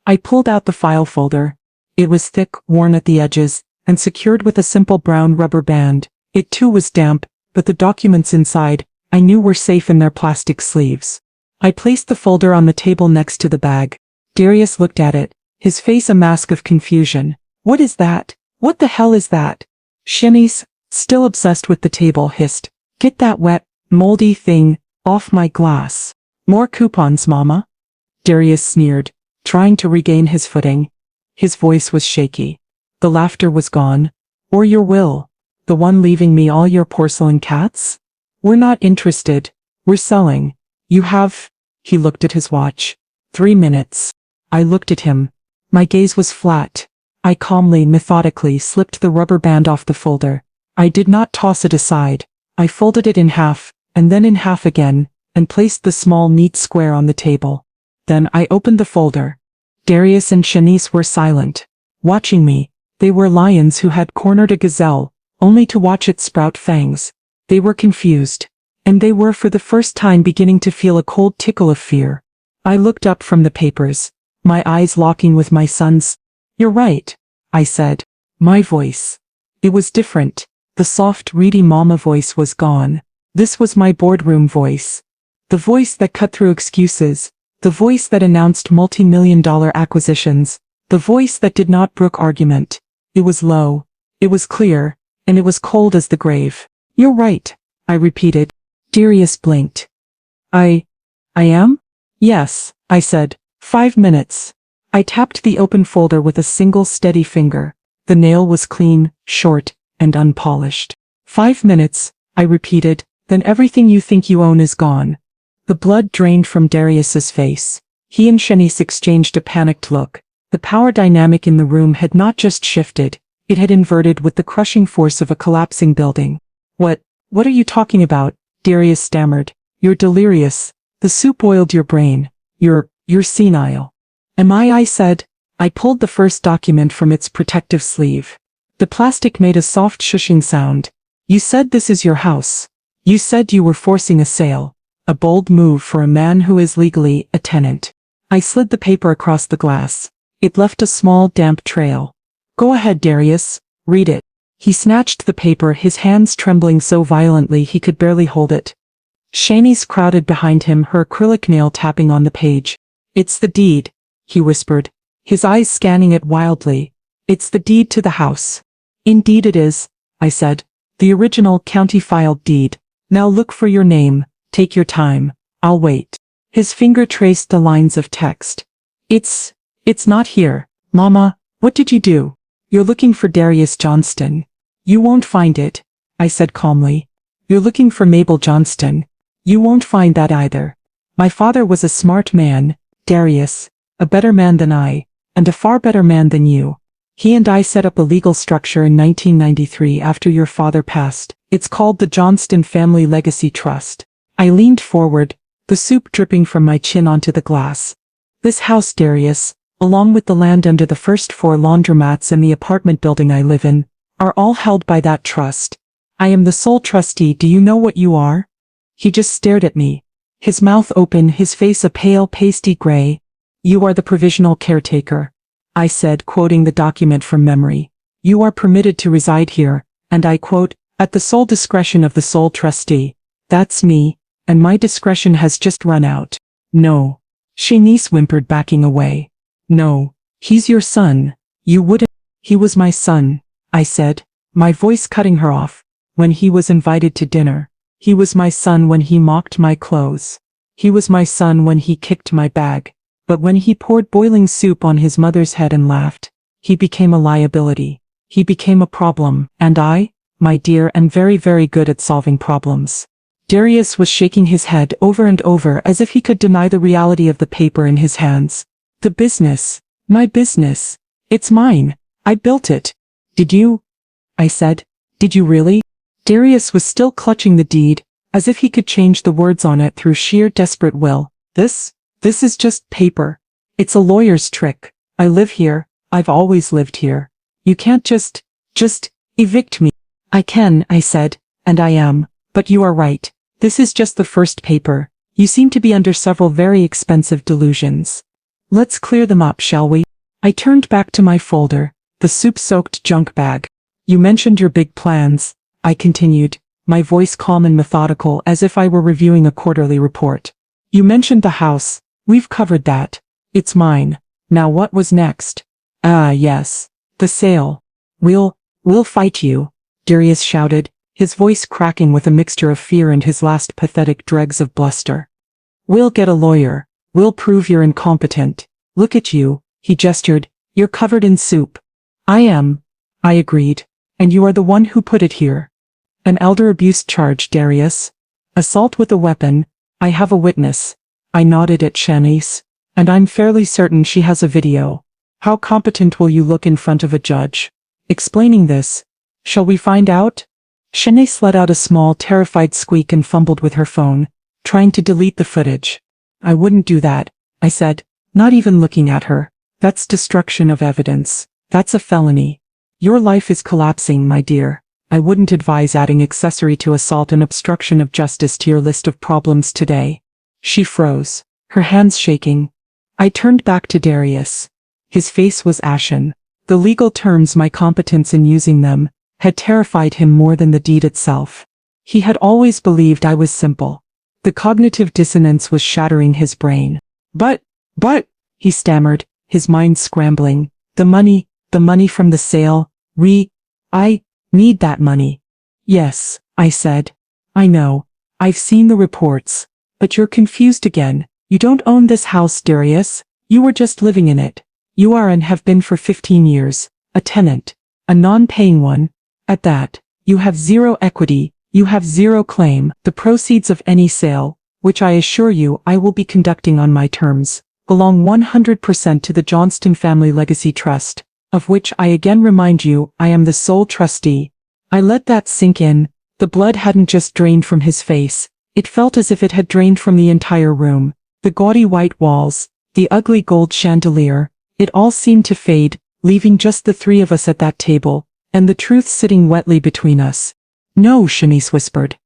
S1: I pulled out the file folder. It was thick, worn at the edges, and secured with a simple brown rubber band. It too was damp, but the documents inside, I knew, were safe in their plastic sleeves. I placed the folder on the table next to the bag. Darius looked at it, his face a mask of confusion. "What is that? What the hell is that?" Shanice, still obsessed with the table, hissed, "Get that wet, moldy thing off my glass." "More coupons, Mama?" Darius sneered, trying to regain his footing. His voice was shaky. The laughter was gone. "Or your will? The one leaving me all your porcelain cats? We're not interested. We're selling. You have..." He looked at his watch. 3 minutes. I looked at him. My gaze was flat. I calmly, methodically slipped the rubber band off the folder. I did not toss it aside. I folded it in half, and then in half again, and placed the small, neat square on the table. Then I opened the folder. Darius and Shanice were silent, watching me. They were lions who had cornered a gazelle, only to watch it sprout fangs. They were confused, and they were for the first time beginning to feel a cold tickle of fear. I looked up from the papers, my eyes locking with my son's. "You're right," I said. My voice. It was different. The soft, reedy mama voice was gone. This was my boardroom voice. The voice that cut through excuses. The voice that announced multi-million-dollar acquisitions. The voice that did not brook argument. It was low. It was clear. And it was cold as the grave. "You're right," I repeated. Darius blinked. I am? "Yes," I said. 5 minutes. I tapped the open folder with a single steady finger. The nail was clean, short, and unpolished. 5 minutes, I repeated, then everything you think you own is gone. The blood drained from Darius's face. He and Shanice exchanged a panicked look. The power dynamic in the room had not just shifted, it had inverted with the crushing force of a collapsing building. What are you talking about?" Darius stammered. "You're delirious. The soup boiled your brain. You're senile." "Am I said. I pulled the first document from its protective sleeve. The plastic made a soft shushing sound. "You said this is your house. You said you were forcing a sale. A bold move for a man who is legally a tenant. I slid the paper across the glass. It left a small damp trail. Go ahead, Darius. Read it. He snatched the paper, his hands trembling so violently he could barely hold it. Shanice crowded behind him, her acrylic nail tapping on the page. It's the deed, he whispered, his eyes scanning it wildly. It's the deed to the house. Indeed it is, I said. The original county-filed deed. Now look for your name. Take your time. I'll wait. His finger traced the lines of text. It's not here. Mama, what did you do? You're looking for Darius Johnston. You won't find it, I said calmly. You're looking for Mabel Johnston. You won't find that either. My father was a smart man, Darius, a better man than I, and a far better man than you. He and I set up a legal structure in 1993 after your father passed. It's called the Johnston Family Legacy Trust. I leaned forward, the soup dripping from my chin onto the glass. This house, Darius, along with the land under the first 4 laundromats and the apartment building I live in, are all held by that trust. I am the sole trustee. Do you know what you are? He just stared at me, his mouth open, his face a pale pasty gray. You are the provisional caretaker, I said, quoting the document from memory. You are permitted to reside here, and I quote, at the sole discretion of the sole trustee. That's me, and my discretion has just run out. No. Shanice whimpered, backing away. No, he's your son. You wouldn't. He was my son, I said, my voice cutting her off. When he was invited to dinner. He was my son when he mocked my clothes. He was my son when he kicked my bag. But when he poured boiling soup on his mother's head and laughed, he became a liability. He became a problem, and I, my dear, am very, very good at solving problems. Darius was shaking his head over and over as if he could deny the reality of the paper in his hands. The business. My business. It's mine. I built it. Did you? I said. Did you really? Darius was still clutching the deed, as if he could change the words on it through sheer desperate will. This is just paper. It's a lawyer's trick. I live here. I've always lived here. You can't just evict me. I can, I said, and I am, but you are right. This is just the first paper. You seem to be under several very expensive delusions. Let's clear them up, shall we? I turned back to my folder, the soup-soaked junk bag. You mentioned your big plans, I continued, my voice calm and methodical as if I were reviewing a quarterly report. You mentioned the house. We've covered that. It's mine. Now what was next? Yes. The sale. We'll fight you, Darius shouted, his voice cracking with a mixture of fear and his last pathetic dregs of bluster. We'll get a lawyer. We'll prove you're incompetent. Look at you, he gestured, you're covered in soup. I am, I agreed, and you are the one who put it here. An elder abuse charge, Darius. Assault with a weapon. I have a witness. I nodded at Shanice, and I'm fairly certain she has a video. How competent will you look in front of a judge? Explaining this. Shall we find out? Shanice let out a small, terrified squeak and fumbled with her phone, trying to delete the footage. I wouldn't do that, I said, not even looking at her. That's destruction of evidence. That's a felony. Your life is collapsing, my dear. I wouldn't advise adding accessory to assault and obstruction of justice to your list of problems today. She froze, her hands shaking. I turned back to Darius. His face was ashen. The legal terms, my competence in using them, had terrified him more than the deed itself. He had always believed I was simple. The cognitive dissonance was shattering his brain. But, he stammered, his mind scrambling. The money from the sale. I need that money. Yes, I said. I know. I've seen the reports. But you're confused again. You don't own this house, Darius. You were just living in it. You are and have been for 15 years. A tenant. A non-paying one. At that, you have zero equity. You have zero claim. The proceeds of any sale, which I assure you I will be conducting on my terms, belong 100% to the Johnston Family Legacy Trust, of which I again remind you I am the sole trustee. I let that sink in. The blood hadn't just drained from his face. It felt as if it had drained from the entire room. The gaudy white walls, the ugly gold chandelier, it all seemed to fade, leaving just the 3 of us at that table, and the truth sitting wetly between us. No, Shanice whispered.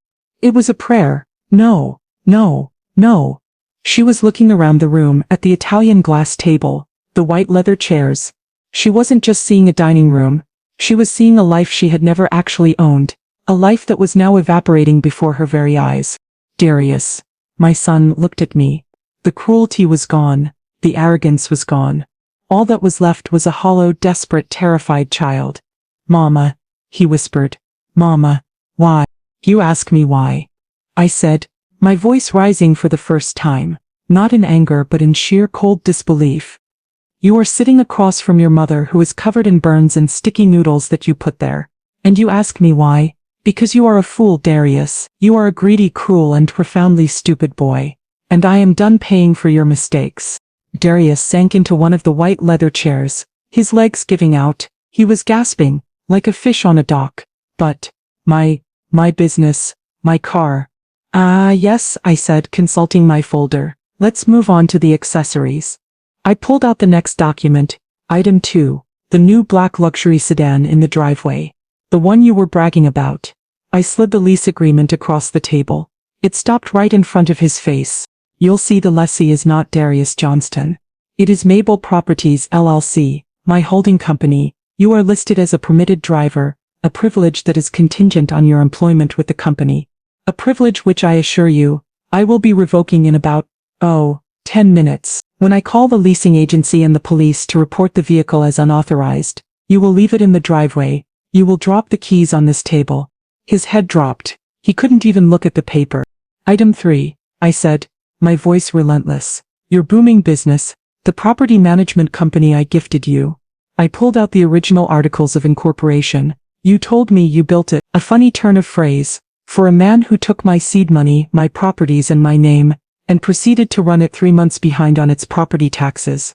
S1: It was a prayer. No, no, no. She was looking around the room at the Italian glass table, the white leather chairs. She wasn't just seeing a dining room. She was seeing a life she had never actually owned, a life that was now evaporating before her very eyes. Darius. My son looked at me. The cruelty was gone. The arrogance was gone. All that was left was a hollow, desperate, terrified child. Mama, he whispered. Mama, why? You ask me why. I said, my voice rising for the first time, not in anger but in sheer cold disbelief. You are sitting across from your mother who is covered in burns and sticky noodles that you put there. And you ask me why? Because you are a fool, Darius. You are a greedy, cruel, and profoundly stupid boy. And I am done paying for your mistakes. Darius sank into one of the white leather chairs, his legs giving out. He was gasping, like a fish on a dock. But, my business, my car. Ah, yes, I said, consulting my folder. Let's move on to the accessories. I pulled out the next document, item 2, the new black luxury sedan in the driveway. The one you were bragging about. I slid the lease agreement across the table. It stopped right in front of his face. You'll see the lessee is not Darius Johnston. It is Mabel Properties LLC, my holding company. You are listed as a permitted driver, a privilege that is contingent on your employment with the company. A privilege which I assure you, I will be revoking in about, 10 minutes. When I call the leasing agency and the police to report the vehicle as unauthorized, you will leave it in the driveway. You will drop the keys on this table. His head dropped. He couldn't even look at the paper. Item 3, I said, my voice relentless. Your booming business, the property management company I gifted you. I pulled out the original articles of incorporation. You told me you built it. A funny turn of phrase. For a man who took my seed money, my properties and my name, and proceeded to run it 3 months behind on its property taxes.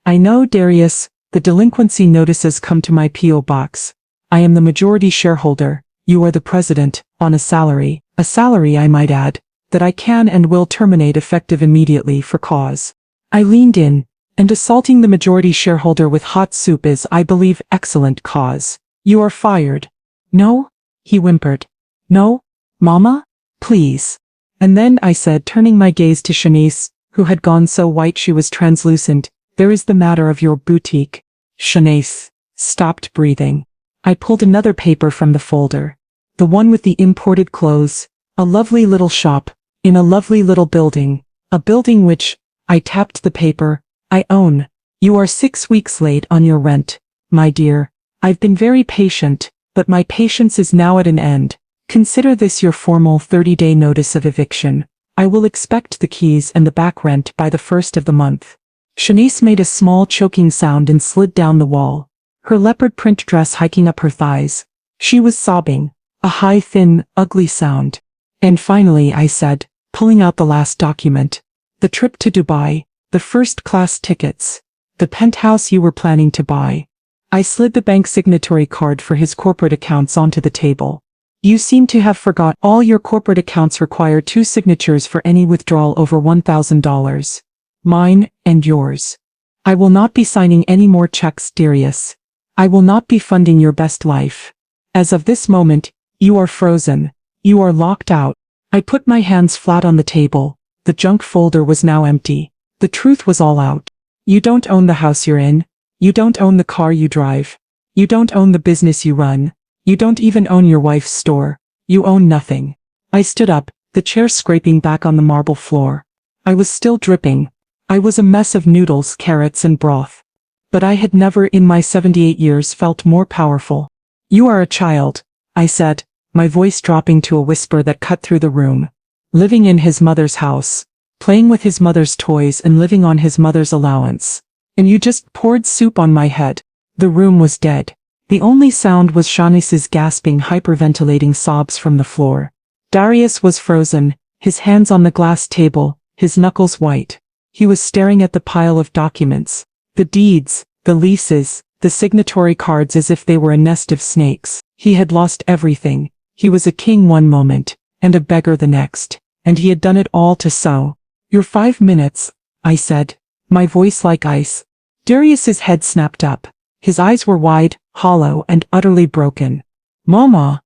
S1: I know, Darius, the delinquency notices come to my P.O. box. I am the majority shareholder. You are the president, on a salary, I might add, that I can and will terminate effective immediately for cause. I leaned in, and assaulting the majority shareholder with hot soup is, I believe, excellent cause. You are fired. No? He whimpered. No? Mama? Please. And then I said, turning my gaze to Shanice, who had gone so white she was translucent, there is the matter of your boutique. Shanice stopped breathing. I pulled another paper from the folder. The one with the imported clothes. A lovely little shop, in a lovely little building. A building which, I tapped the paper, I own. You are 6 weeks late on your rent, my dear. I've been very patient, but my patience is now at an end. Consider this your formal 30-day notice of eviction. I will expect the keys and the back rent by the 1st of the month. Shanice made a small choking sound and slid down the wall, her leopard print dress hiking up her thighs. She was sobbing, a high, thin, ugly sound. And finally, I said, pulling out the last document. The trip to Dubai, the first-class tickets, the penthouse you were planning to buy. I slid the bank signatory card for his corporate accounts onto the table. You seem to have forgot all your corporate accounts require 2 signatures for any withdrawal over $1,000. Mine and yours. I will not be signing any more checks, Darius. I will not be funding your best life. As of this moment, you are frozen. You are locked out. I put my hands flat on the table. The junk folder was now empty. The truth was all out. You don't own the house you're in. You don't own the car you drive. You don't own the business you run. You don't even own your wife's store. You own nothing. I stood up, the chair scraping back on the marble floor. I was still dripping. I was a mess of noodles, carrots, and broth. But I had never in my 78 years felt more powerful. You are a child, I said, my voice dropping to a whisper that cut through the room. Living in his mother's house, playing with his mother's toys and living on his mother's allowance. And you just poured soup on my head. The room was dead. The only sound was Shanice's gasping, hyperventilating sobs from the floor. Darius was frozen, his hands on the glass table, his knuckles white. He was staring at the pile of documents, the deeds, the leases, the signatory cards as if they were a nest of snakes. He had lost everything. He was a king one moment, and a beggar the next, and he had done it all to sow. Your 5 minutes, I said, my voice like ice. Darius's head snapped up. His eyes were wide, hollow, and utterly broken. Mama,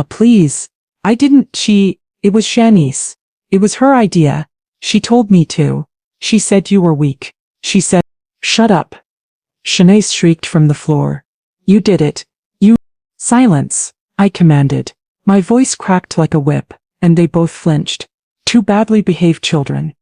S1: please. I didn't, It was Shanice. It was her idea. She told me to. She said you were weak. She said, shut up. Shanice shrieked from the floor. You did it. You. Silence, I commanded. My voice cracked like a whip, and they both flinched. Two badly behaved children.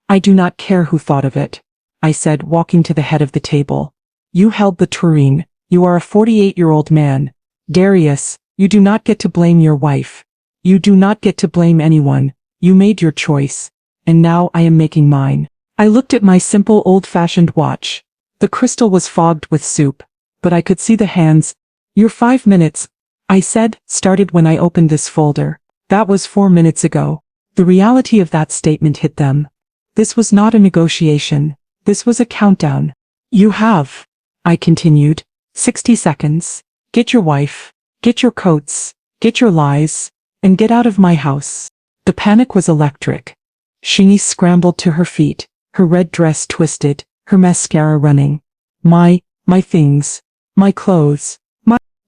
S1: I do not care who thought of it, I said, walking to the head of the table. You held the tureen. You are a 48-year-old man. Darius, you do not get to blame your wife. You do not get to blame anyone. You made your choice. And now I am making mine. I looked at my simple old-fashioned watch. The crystal was fogged with soup, but I could see the hands. Your 5 minutes, I said, started when I opened this folder. That was 4 minutes ago. The reality of that statement hit them. This was not a negotiation. This was a countdown. You have, I continued, 60 seconds. Get your wife, get your coats, get your lies, and get out of my house. The panic was electric. Shanice scrambled to her feet, her red dress twisted, her mascara running. My things, my clothes,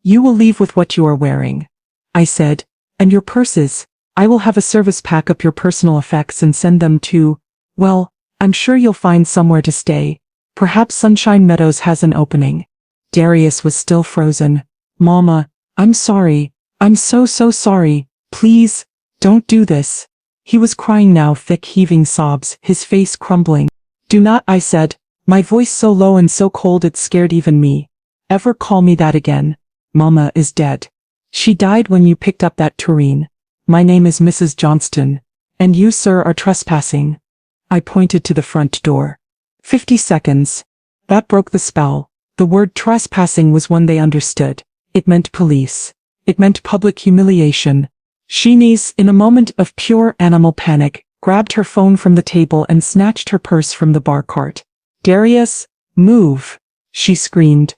S1: You will leave with what you are wearing, I said, and your purses. I will have a service pack up your personal effects and send them to, well, I'm sure you'll find somewhere to stay. Perhaps Sunshine Meadows has an opening. Darius was still frozen. Mama, I'm sorry. I'm so sorry. Please, don't do this. He was crying now, thick heaving sobs, his face crumbling. Do not, I said, my voice so low and so cold it scared even me. Ever call me that again. Mama is dead. She died when you picked up that tureen. My name is Mrs. Johnston, and you, sir, are trespassing. I pointed to the front door. 50 seconds. That broke the spell. The word trespassing was one they understood. It meant police. It meant public humiliation. Shanice, in a moment of pure animal panic, grabbed her phone from the table and snatched her purse from the bar cart. Darius, move, she screamed.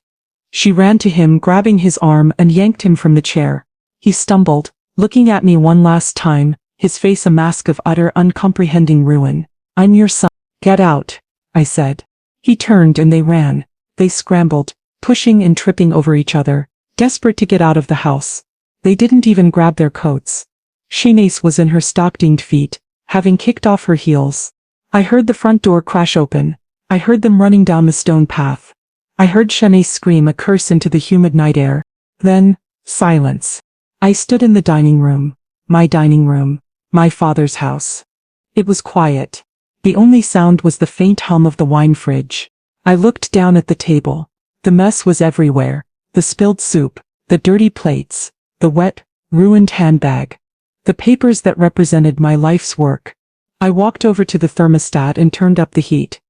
S1: She ran to him, grabbing his arm and yanked him from the chair. He stumbled, looking at me one last time, his face a mask of utter uncomprehending ruin. I'm your son. Get out, I said. He turned and they ran. They scrambled, pushing and tripping over each other, desperate to get out of the house. They didn't even grab their coats. Shanice was in her stockinged feet, having kicked off her heels. I heard the front door crash open. I heard them running down the stone path. I heard Shanice scream a curse into the humid night air. Then, silence. I stood in the dining room. My father's house. It was quiet. The only sound was the faint hum of the wine fridge. I looked down at the table. The mess was everywhere. The spilled soup, the dirty plates, the wet, ruined handbag. The papers that represented my life's work. I walked over to the thermostat and turned up the heat.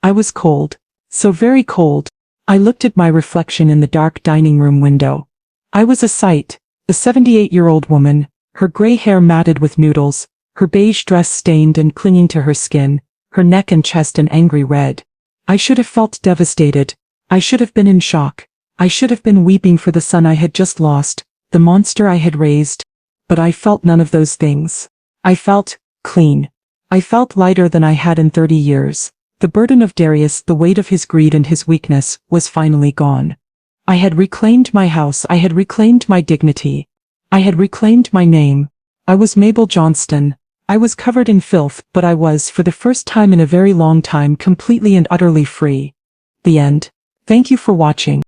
S1: I was cold. So very cold. I looked at my reflection in the dark dining room window. I was a sight. A 78-year-old woman, her gray hair matted with noodles, her beige dress stained and clinging to her skin, her neck and chest an angry red. I should have felt devastated. I should have been in shock. I should have been weeping for the son I had just lost, the monster I had raised. But I felt none of those things. I felt clean. I felt lighter than I had in 30 years. The burden of Darius, the weight of his greed and his weakness, was finally gone. I had reclaimed my house. I had reclaimed my dignity. I had reclaimed my name. I was Mabel Johnston. I was covered in filth, but I was, for the first time in a very long time, completely and utterly free. The end. Thank you for watching.